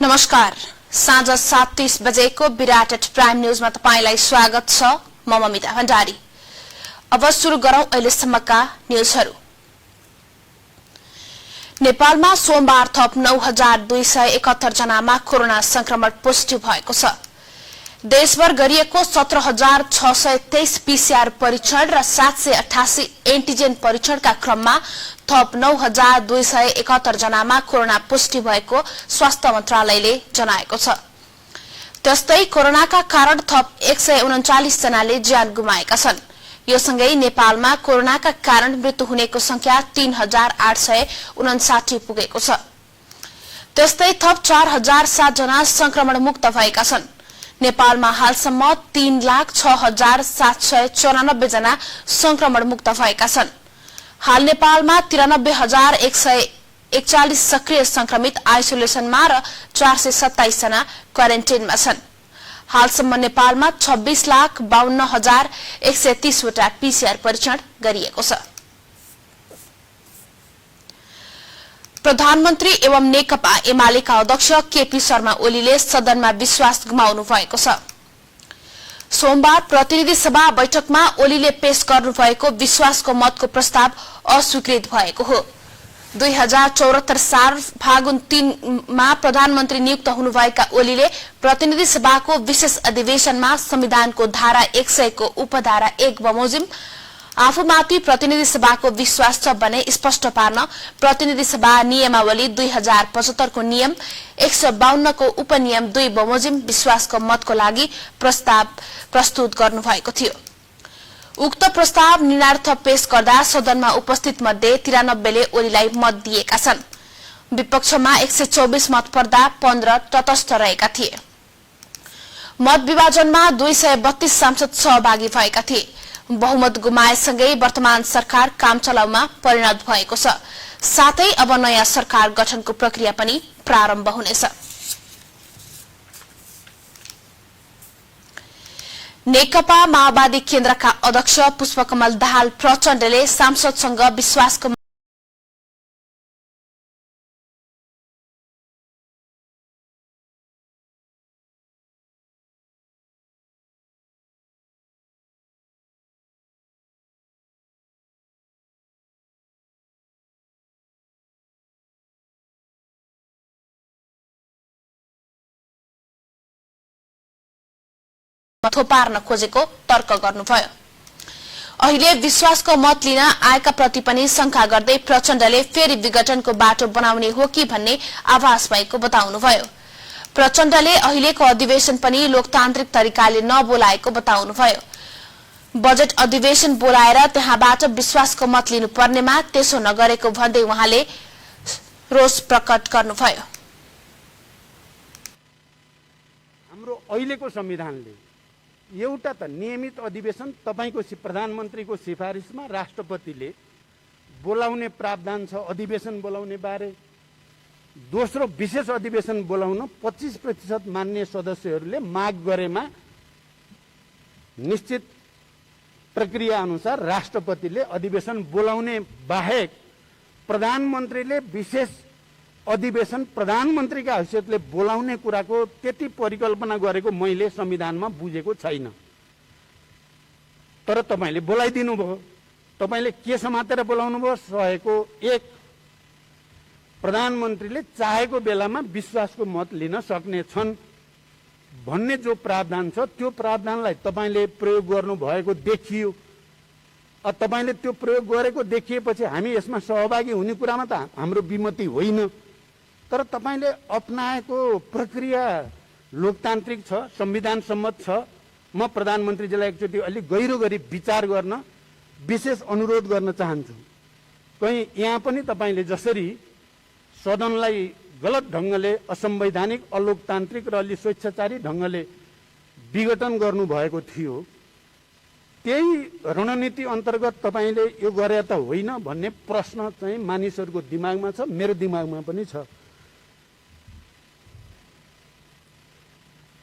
नमस्कार। साँझ 7:30 बजेको विराट प्राइम न्यूजमा तपाईंलाई स्वागत छ। म ममिता भण्डारी। अब सुरु गरौं अहिलेसम्मका न्यूजहरू। नेपालमा सोमबार थप 9271 जनामा कोरोना संक्रमण पोजिटिभ भएको छ। देशभर गरिएको 17623 पीसीआर परीक्षण र 788 एन्टिजेन परीक्षणका क्रममा थप 9271 जनामा कोरोना पोजिटिभ भएको स्वास्थ्य मन्त्रालयले जनाएको छ। त्यस्तै कोरोनाका कारण थप 139 जनाले ज्यान गुमाएका छन्। यो सँगै नेपालमा कोरोनाका कारण मृत्यु हुनेको संख्या 3859 पुगेको छ। त्यस्तै थप 4007 जना संक्रमण मुक्त भएका छन्। नेपालमा हालसम्म 3,06,794 जना संक्रमण मुक्त भएका छन्। हाल नेपालमा 93,141 सक्रिय संक्रमित आइसोलेसनमा र 427 जना क्वारेन्टाइनमा छन्। हालसम्म नेपालमा 26,52,130 वटा पीसीआर परीक्षण गरिएको छ। प्रधानमन्त्री एवं नेकपा एमालेका अध्यक्ष केपी शर्मा ओलीले सदनमा विश्वास गुमाउनु भएको छ। सोमबार प्रतिनिधि सभा बैठकमा ओलीले पेश गर्नुभएको विश्वासको मतको प्रस्ताव अस्वीकृत भएको हो। 2074 साल फागुन 3 मा प्रधानमन्त्री नियुक्त हुनुभएका ओलीले प्रतिनिधि सभाको विशेष अधिवेशनमा संविधानको धारा 100 को उपधारा 1 बमोजिम आफूमाथि प्रतिनिधि सभाको विश्वास छ भने स्पष्ट पार्न प्रतिनिधि सभा नियमावली 2075 को नियम 152 को उपनियम 2 बमोजिम विश्वासको मतको लागि प्रस्ताव प्रस्तुत गर्नुभएको थियो। उक्त प्रस्ताव निर्णार्थ पेश गर्दा सदनमा उपस्थित मध्ये 93 ले ओलीलाई मत दिएका छन्। विपक्षमा 124 मत पर्दा 15 तटस्थ रहेका थिए। मत विभाजनमा 232 सांसद सहभागी भएका थिए। बहुमत गुमाएसँगै वर्तमान सरकार काम चलाउमा परिणत भएको छ। साथै अब नयाँ सरकार गठनको प्रक्रिया पनि प्रारम्भ हुनेछ। नेकपा माओवादी केन्द्रका अध्यक्ष पुष्पकमल दाहाल प्रचण्डले सांसदसँग विश्वासको थोपार्न खोजेको तर्क गर्नुभयो। अहिले विश्वासको मत लिन आएका प्रति पनि शंका गर्दै प्रचण्डले फेरि विघटनको बाटो बनाउने हो कि भन्ने आभास भएको बताउनुभयो। प्रचण्डले अहिलेको अधिवेशन पनि लोकतान्त्रिक तरिकाले नबोलाएको बताउनुभयो। बजेट अधिवेशन बोलाएर त्यहाँबाट विश्वासको मत लिनुपर्नेमा त्यसो नगरेको भन्दै उहाँले रोष प्रकट गर्नुभयो। हाम्रो अहिलेको संविधानले एउटा त नियमित अधिवेशन तपाईको प्रधानमन्त्रीको सिफारिसमा राष्ट्रपतिले बोलाउने प्रावधान छ अधिवेशन बोलाउने बारे। दोस्रो विशेष अधिवेशन बोलाउन 25% मान्य सदस्यहरूले माग गरेमा निश्चित प्रक्रिया अनुसार राष्ट्रपतिले अधिवेशन बोलाउने बाहेक प्रधानमन्त्रीले विशेष अधिवेशन प्रधानमन्त्रीका हैसियतले बोलाउने कुराको त्यति परिकल्पना गरेको मैले संविधानमा बुझेको छैन। तर तपाईले बोलाइदिनु भयो। तपाईले के समातेर बोलाउनु भयो? 101 प्रधानमन्त्रीले चाहेको बेलामा विश्वासको मत लिन सक्ने छन् भन्ने जो प्रावधान छ त्यो प्रावधानलाई तपाईले प्रयोग गर्नु भएको देखियो। तपाईले त्यो प्रयोग गरेको देखिएपछि हामी यसमा सहभागी हुने कुरामा त हाम्रो विमति होइन। तर तपाईले अपनाएको प्रक्रिया लोकतान्त्रिक छ, संविधान सम्मत छ। म प्रधानमन्त्रीजीलाई एकचोटि अलि गहिरो गरी विचार गर्न विशेष अनुरोध गर्न चाहन्छु। कहीं यहाँ पनि तपाईले जसरी सदनलाई गलत ढंगले असंवैधानिक अलोकतान्त्रिक र अलि स्वेच्छाचारी ढंगले विघटन गर्नु भएको थियो त्यही रणनीति अन्तर्गत तपाईले यो गरे त होइन भन्ने प्रश्न चाहिँ मानिसहरूको दिमागमा छ, मेरो दिमागमा पनि छ।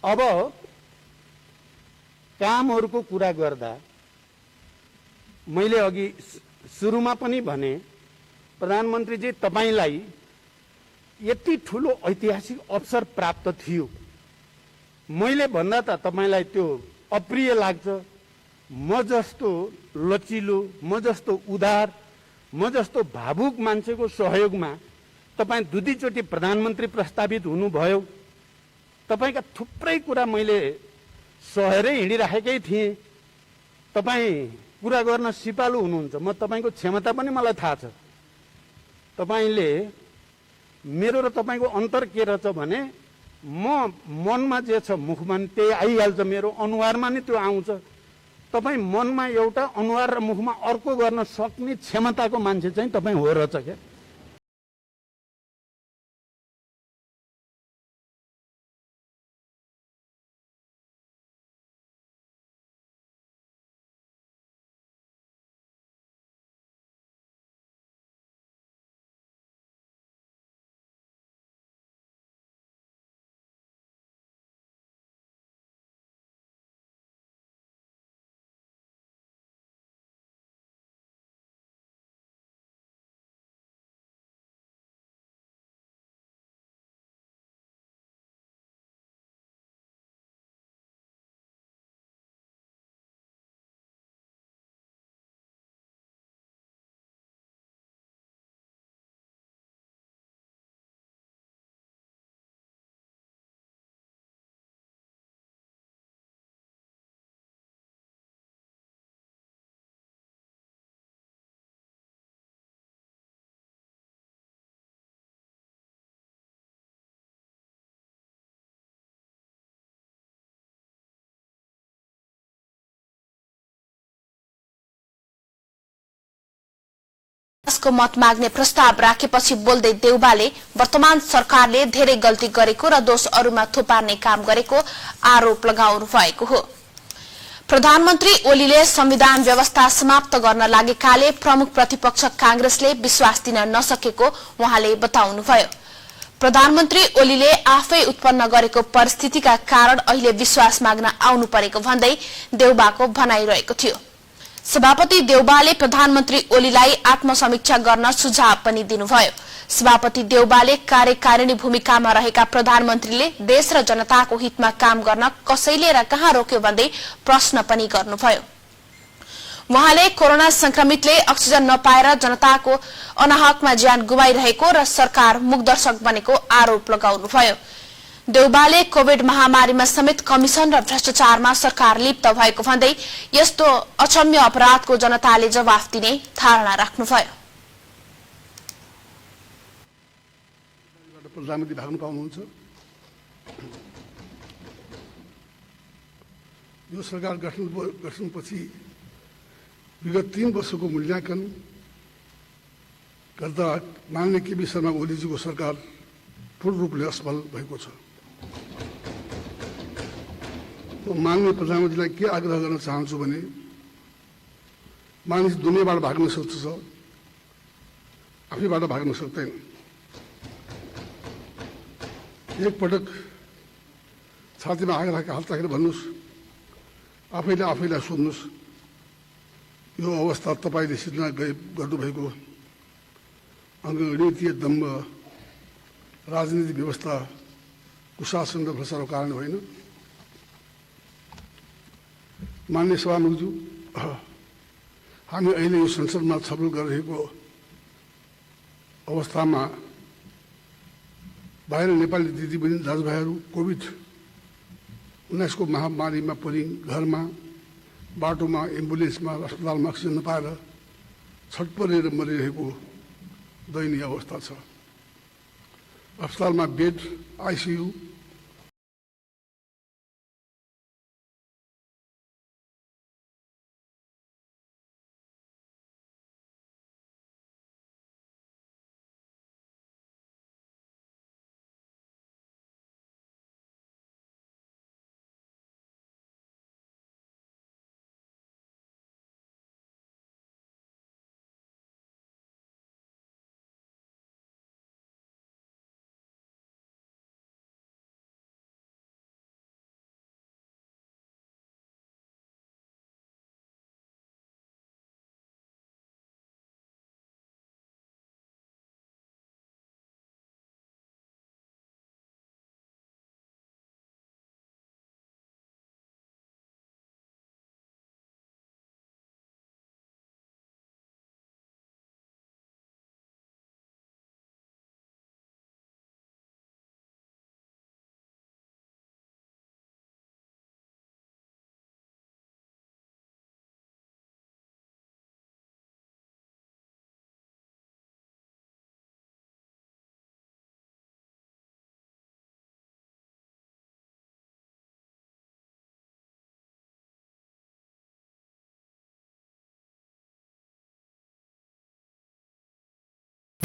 अब कामहरूको कुरा गर्दा मैले अघि सुरुमा पनि भने प्रधानमन्त्रीजी तपाईलाई यति ठुलो ऐतिहासिक अवसर प्राप्त थियो। मैले भन्दा त तपाईलाई त्यो अप्रिय लाग्छ। म जस्तो लचिलो, म जस्तो उदार, म जस्तो भावुक मान्छेको सहयोगमा तपाईँ दुईचोटि प्रधानमन्त्री प्रस्तावित हुनुभयो। तपाईका थुप्रै कुरा मैले सहेरै हिँडिराखेकै थिएँ। तपाईँ कुरा गर्न सिपालु हुनुहुन्छ। म तपाईँको क्षमता पनि मलाई थाहा छ। तपाईँले मेरो र तपाईँको अन्तर के रहेछ भने म मनमा जे छ मुखमा नि त्यही आइहाल्छ, मेरो अनुहारमा नि त्यो आउँछ। तपाईँ मनमा एउटा, अनुहार र मुखमा अर्को गर्न सक्ने क्षमताको मान्छे चाहिँ तपाईँ हो रहेछ क्या। को मत माग्ने प्रस्ताव राखेपछि बोल्दै देउबाले वर्तमान सरकारले धेरै गल्ती गरेको र दोष अरूमा थुपार्ने काम गरेको आरोप लगाउनु भएको हो। प्रधानमन्त्री ओलीले संविधान व्यवस्था समाप्त गर्न लागेकाले प्रमुख प्रतिपक्ष कांग्रेसले विश्वास दिन नसकेको उहाँले बताउनुभयो। प्रधानमन्त्री ओलीले आफै उत्पन्न गरेको परिस्थितिका कारण अहिले विश्वास माग्न आउनु परेको भन्दै देउबाको भनाइरहेको थियो। सभापति देउबाले प्रधानमन्त्री ओलीलाई आत्मसमीक्षा गर्न सुझाव पनि दिनुभयो। सभापति देउबाले कार्यकारिणी भूमिकामा रहेका प्रधानमन्त्रीले देश र जनताको हितमा काम गर्न कसैले र कहाँ रोक्यो भन्दै प्रश्न पनि गर्नुभयो। उहाँले कोरोना संक्रमितले अक्सिजन नपाएर जनताको अनाहकमा ज्यान गुमाइरहेको र सरकार मुखदर्शक बनेको आरोप लगाउनुभयो। देउबाले कोविड महामारीमा समेत कमिशन र भ्रष्टाचारमा सरकार लिप्त भएको भन्दै यस्तो अक्षम्य अपराधको जनताले जवाफ दिने धारणा राख्नुभयो। प्रधानमन्त्री भाग्नु पाउनुहुन्छ। यो सरकार गठनपछि विगत 3 वर्षको मूल्याङ्कन गर्दा माननीय केपी शर्मा ओलीजीको सरकार पूर्ण रूपले असफल भएको छ। माननीय प्रधानमन्त्रीलाई के आग्रह गर्न चाहन्छु भने मानिस दुनियाँबाट भाग्न सक्छ, आफैबाट भाग्न सक्दैन। एकपटक छातीमा आग हात राखेर भन्नुहोस्, आफैले आफैलाई सोध्नुहोस्, यो अवस्था तपाईँले सिर्जना गर्नुभएको अङ्गगणितीय दम्भ, राजनीतिक व्यवस्था, कुशासन र भ्रष्टाचारको कारण होइन। मान्य सभामुखज्यू, हामी अहिले यो संसदमा छलफल गरिरहेको अवस्थामा बाहिर नेपाली दिदीबहिनी दाजुभाइहरू कोभिड-19 को महामारीमा परि घरमा, बाटोमा, एम्बुलेन्समा, अस्पतालमा अक्सिजन नपाएर छटपटेर मरिरहेको दयनीय अवस्था छ। अस्पतालमा bed, ICU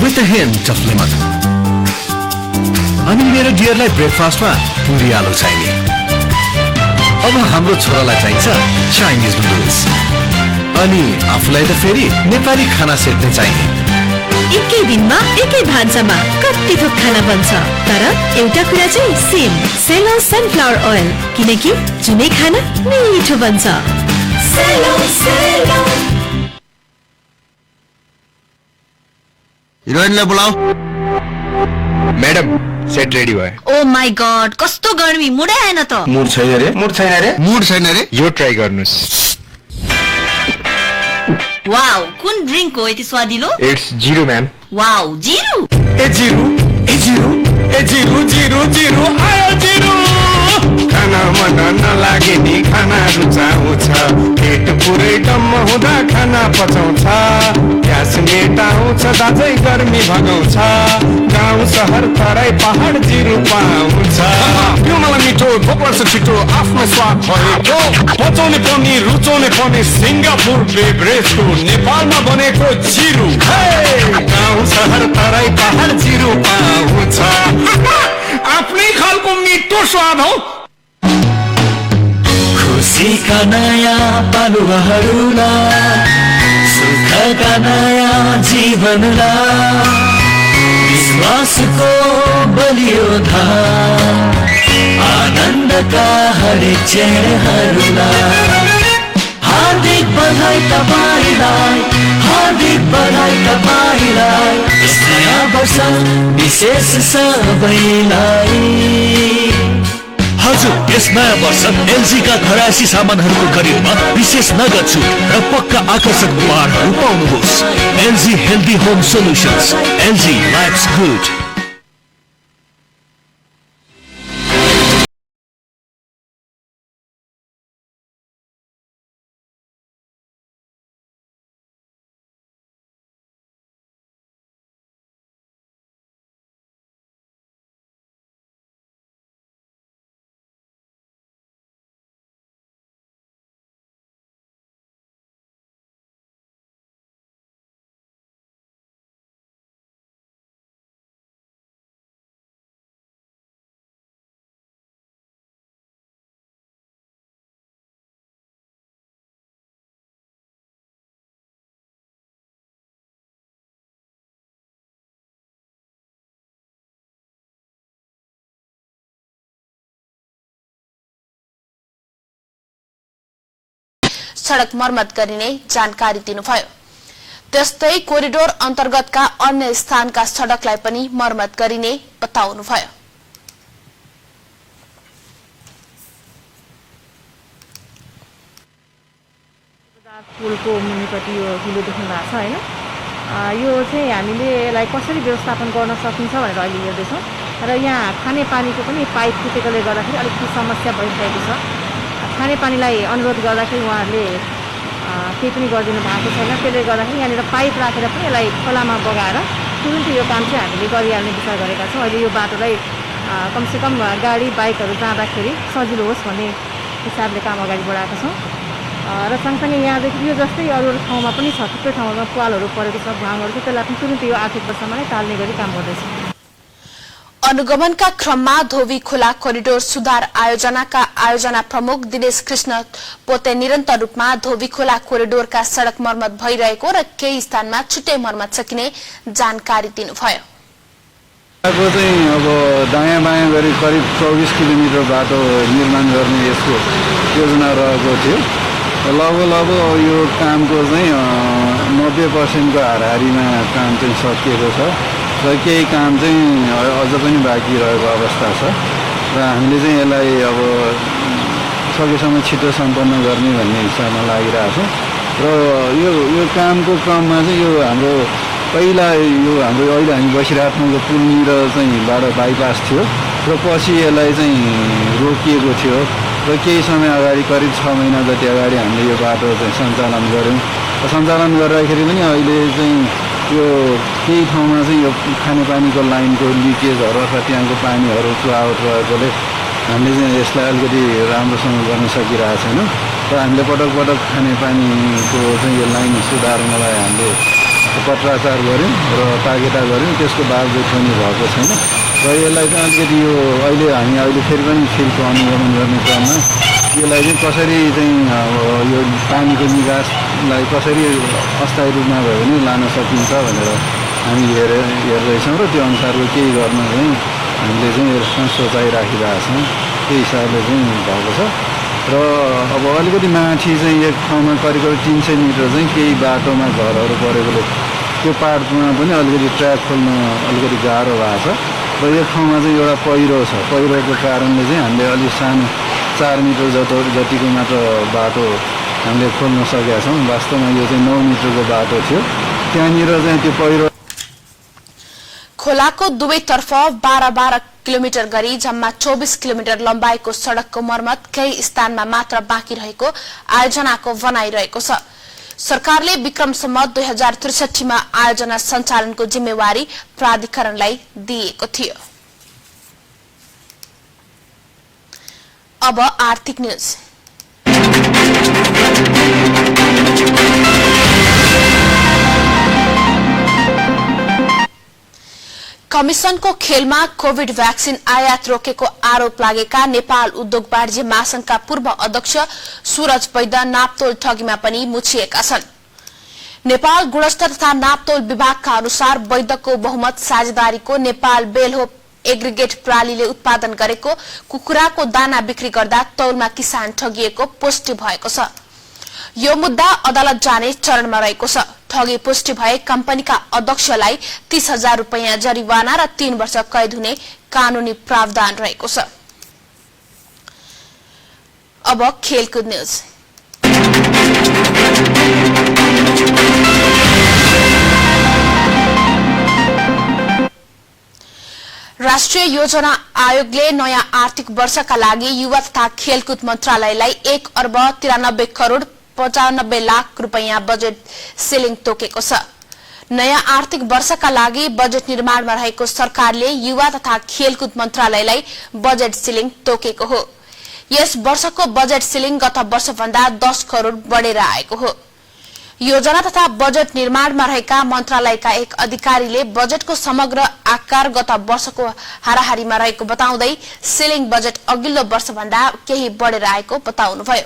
with a hint of lemon. अनि मेरो डियरलाई ब्रेकफास्टमा पुरी आलु चाहिने। अब हाम्रो छोरालाई चाहिन्छ चाइनिज नुडल्स। अनि आफूलाई त फेरि नेपाली खाना सेट्ने चाहिने। एकै दिनमा एकै भान्सामा कति थोक खाना बन्छ, तर एउटा कुरा चाहिँ सेम, सेलो सनफ्लावर ओइल, किनकि जुनै खाना मिठो बन्छ। सेलो सेलो। हिरोइनलाई बोलाऊ। मैडम सेट रेडी भयो। ओ माई गॉड, कस्तो गर्मी, मुडै आएन त। मुड छैन रे यो ट्राई गर्नुस्। वाउ, कुन ड्रिंक हो यति स्वादिलो? It's zero ma'am. Wow, zero. Zero आयो जीरो। खाना मन नलागे नि खाना रुचाउँछ, पेट पुरै डम्म हुँदा खाना पचाउँछ, ग्यास मेटाउँछ, दाजै गर्मी भगाउँछ, गाउँ सहर तराई पहाड जिरो पाउँछ। यो मलाई मिठो भोक लाग्छ छिटो आफ्नो स्वाद भएको, पचाउने पनि रुचाउने पनि सिङ्गापुर बेभरेजको नेपालमा बनेको जिरो। गाउँ सहर तराई पहाड जिरो पाउँछ। आफ्नै खालको मिठो स्वाद हो। खुसीका नयाँ पालुवाहरूलाई, सुखका नयाँ जीवनलाई, विश्वासको बलियो धार, आनन्दका हरेक चेहराहरूलाई हार्दिक बधाई तपाईलाई, हार्दिक बधाई तपाईलाई, यस नयाँ वर्ष विशेष सबैलाई। हजुर, यस नयाँ वर्ष एलजी का घरायसी सामानहरूको खरिदमा विशेष नगद छुट र पक्का आकर्षक उपहारहरू पाउनुहोस्। LG healthy home solutions, LG life's good. सड़क मर्मत गरिने जानकारी दिनुभयो। त्यस्तै कोरिडोर अन्तर्गतका अन्य स्थानका सड़कलाई पनि मर्मत गरिने बताउनुभयो। पुलको मुनिपट्टि यो हिलो देख्नु भएको छ हैन, यो चाहिँ हामीले यसलाई कसरी व्यवस्थापन गर्न सकिन्छ भनेर अहिले हेर्दैछौँ र यहाँ खानेपानीको पनि पाइप फुटेकोले गर्दाखेरि अलिकति समस्या भइरहेको छ। खानेपानीलाई अनुरोध गर्दाखेरि उहाँहरूले केही पनि गरिदिनु भएको छैन, त्यसले गर्दाखेरि यहाँनिर पाइप राखेर पनि यसलाई खोलामा बगाएर तुरुन्तै यो काम चाहिँ हामीले गरिहाल्ने विचार गरेका छौँ। अहिले यो बाटोलाई कमसेकम गाडी बाइकहरू जाँदाखेरि सजिलो होस् भन्ने हिसाबले काम अगाडि बढाएका छौँ र सँगसँगै यहाँदेखि यो जस्तै अरू ठाउँमा पनि छ, थुप्रै ठाउँमा पालहरू परेको छ, भाङहरू छ, त्यसलाई पनि तुरुन्तै यो आर्थिक वर्षमा नै टाल्ने गरी काम गर्दैछौँ। अनुगमनका क्रममा धोबी खोला कोरिडोर सुधार आयोजनाका आयोजना प्रमुख दिनेश कृष्ण पोते निरन्तर रूपमा धोबी खोला कोरिडोरका सड़क मर्मत भइरहेको र केही स्थानमा छुट्टै मर्मत सकिने जानकारी दिनुभयो। अब दायाँ बायाँ गरी करिब 24 किलोमिटर बाटो निर्माण गर्ने यसको योजना रहेको थियो। लगभग यो कामको चाहिँ 90% को हाराहारीमा काम चाहिँ सकिएको छ र केही काम चाहिँ अझ पनि बाँकी रहेको अवस्था छ र हामीले चाहिँ यसलाई अब सकेसम्म छिटो सम्पन्न गर्ने भन्ने हिसाबमा लागिरहेको छ र यो कामको क्रममा चाहिँ यो हाम्रो पहिला यो हाम्रो अहिले हामी बसिराख्नुको पुलनिर चाहिँ बाटो बाइपास थियो र पछि यसलाई चाहिँ रोकिएको थियो र केही समय अगाडि करिब 6 महिना जति अगाडि हामीले यो बाटो चाहिँ सञ्चालन गऱ्यौँ। सञ्चालन गर्दाखेरि पनि अहिले चाहिँ यो केही ठाउँमा चाहिँ यो खानेपानीको लाइनको लिकेजहरू अथवा त्यहाँको पानीहरू चुहावट रहेकोले हामीले चाहिँ यसलाई अलिकति राम्रोसँग गर्न सकिरहेको छैनौँ र हामीले पटक पटक खानेपानीको चाहिँ यो लाइन सुधार्नलाई हामीले पत्राचार गऱ्यौँ र ताकेता गऱ्यौँ, त्यसको बावजुद पनि भएको छैन र यसलाई चाहिँ अलिकति यो अहिले फेरि पनि फिल्डको अनुगमन गर्ने क्रममा यसलाई चाहिँ कसरी चाहिँ यो पानीको निकासलाई कसरी अस्थायी रूपमा भए पनि लान सकिन्छ भनेर हामी हेर्दैछौँ र त्यो अनुसारको केही गर्न चाहिँ हामीले चाहिँ यसमा सोचाइराखिरहेका छौँ। त्यही हिसाबले चाहिँ भएको छ र अब अलिकति माथि चाहिँ एक ठाउँमा करिब 300 मिटर चाहिँ केही बाटोमा घरहरू परेकोले त्यो पार्टमा पनि अलिकति ट्र्याक खोल्न अलिकति गाह्रो भएको छ र एक ठाउँमा चाहिँ एउटा पहिरो छ। पहिरोको कारणले चाहिँ हामीले अलिक सानो 4 मिटर जतिको मात्र बाटो हामीले खोल्न सकेका छौँ। वास्तवमा यो चाहिँ 9 मिटरको बाटो थियो, त्यहाँनिर चाहिँ त्यो पहिरो खोलाको दुवैतर्फ 12-12 किलोमिटर गरी जम्मा 24 किलोमिटर लम्बाइको सड़कको मर्मत केही स्थानमा मात्र बाँकी रहेको आयोजनाको भनाइरहेको छ। सरकारले विक्रम सम्वत 2063 मा आयोजना सञ्चालनको जिम्मेवारी प्राधिकरणलाई दिएको थियो। अब आर्थिक न्यूज। कमिसनको खेलमा कोभिड भ्याक्सिन आयात रोकेको आरोप लागेका नेपाल उद्योग वाणिज्य महासंघका पूर्व अध्यक्ष सूरज वैद्य नापतोल ठगीमा पनि मुछिएका छन्। नेपाल गुणस्तर तथा नापतोल विभागका अनुसार वैद्यको बहुमत साझेदारीको नेपाल बेलहोप एग्रिगेट प्रणालीले उत्पादन गरेको कुखुराको दाना बिक्री गर्दा तौलमा किसान ठगिएको पुष्टि भएको छ। यो मुद्दा अदालत जाने चरणमा रहेको छ। ठगी पुष्टि भए कम्पनीका अध्यक्षलाई 30,000 रुपैयाँ जरिवाना र 3 वर्ष कैद हुने कानूनी प्रावधान रहेको छ। अब खेलकुद न्यूज। राष्ट्रिय योजना आयोगले नयाँ आर्थिक वर्षका लागि युवा तथा खेलकुद मन्त्रालयलाई 1,93,95,95,00,000 रुपैयाँ बजेट सिलिङ तोकेको छ। नयाँ आर्थिक वर्षका लागि बजेट निर्माणमा रहेको सरकारले युवा तथा खेलकुद मन्त्रालयलाई बजेट सिलिङ तोकेको हो। यस वर्षको बजेट सिलिङ गत वर्षभन्दा 10 करोड़ बढेर आएको हो। योजना तथा बजेट निर्माणमा रहेका मन्त्रालयका एक अधिकारीले बजेटको समग्र आकार गत वर्षको हाराहारीमा रहेको बताउँदै सिलिङ बजेट अघिल्लो वर्षभन्दा केही बढेर आएको बताउनुभयो।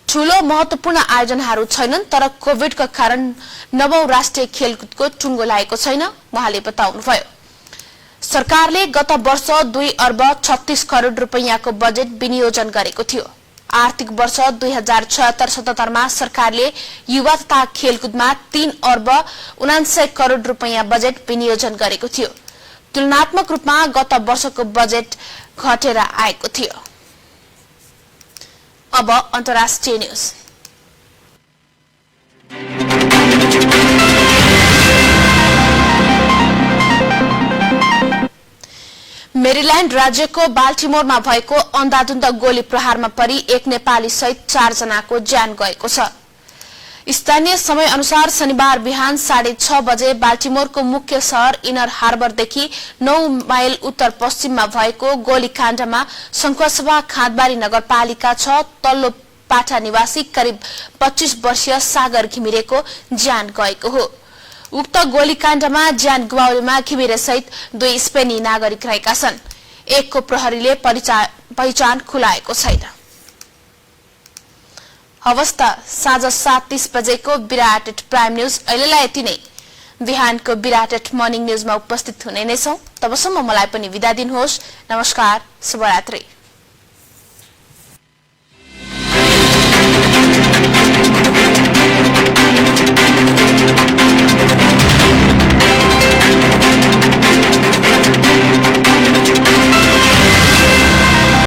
ठूलो महत्वपूर्ण आयोजनाहरू छैनन्, तर कोभिडका कारण 9औं राष्ट्रिय खेलकुदको टुङ्गो लागेको छैन उहाँले बताउनुभयो। सरकारले गत वर्ष 2 अर्ब 36 करोड़ रुपैयाँको बजेट विनियोजन गरेको थियो। आर्थिक वर्ष 2076-77 मा सरकारले युवा तथा खेलकुदमा 3 अर्ब 79 करोड़ रुपैयाँ बजेट विनियोजन गरेको थियो। तुलनात्मक रूपमा गत वर्षको बजेट घटेर आएको थियो। अब अन्तर्राष्ट्रिय न्यूज। मेरील्याण्ड राज्यको बाल्टिमोरमा भएको अन्धाधुन्द गोली प्रहारमा परि एक नेपाली सहित 4 जनाको ज्यान गएको छ। स्थानीय समय अनुसार शनिबार बिहान 6:30 बजे बाल्टिमोरको मुख्य शहर इनर हार्बरदेखि 9 माइल उत्तर पश्चिममा भएको गोलीकाण्डमा शङ्खसभा खाँदबारी नगरपालिका 6 तल्लो पाटा निवासी करिब 25 वर्षीय सागर घिमिरेको ज्यान गएको हो। उक्त गोलीकाण्डमा ज्यान गुमाउनेमा घिमिरे सहित 2 स्पेनी नागरिक रहेका छन्। एकको प्रहरीले पहिचान खुलाएको छैन। अवस्था साँझ 7:30 बजेको विराट प्राइम न्यूज अहिलेलाई यति नै। बिहानको विराट मर्निङ न्यूजमा उपस्थित हुने नै छौं। तबसम्म मलाई पनि बिदा दिनुहोस्। नमस्कार, शुभरात्रि।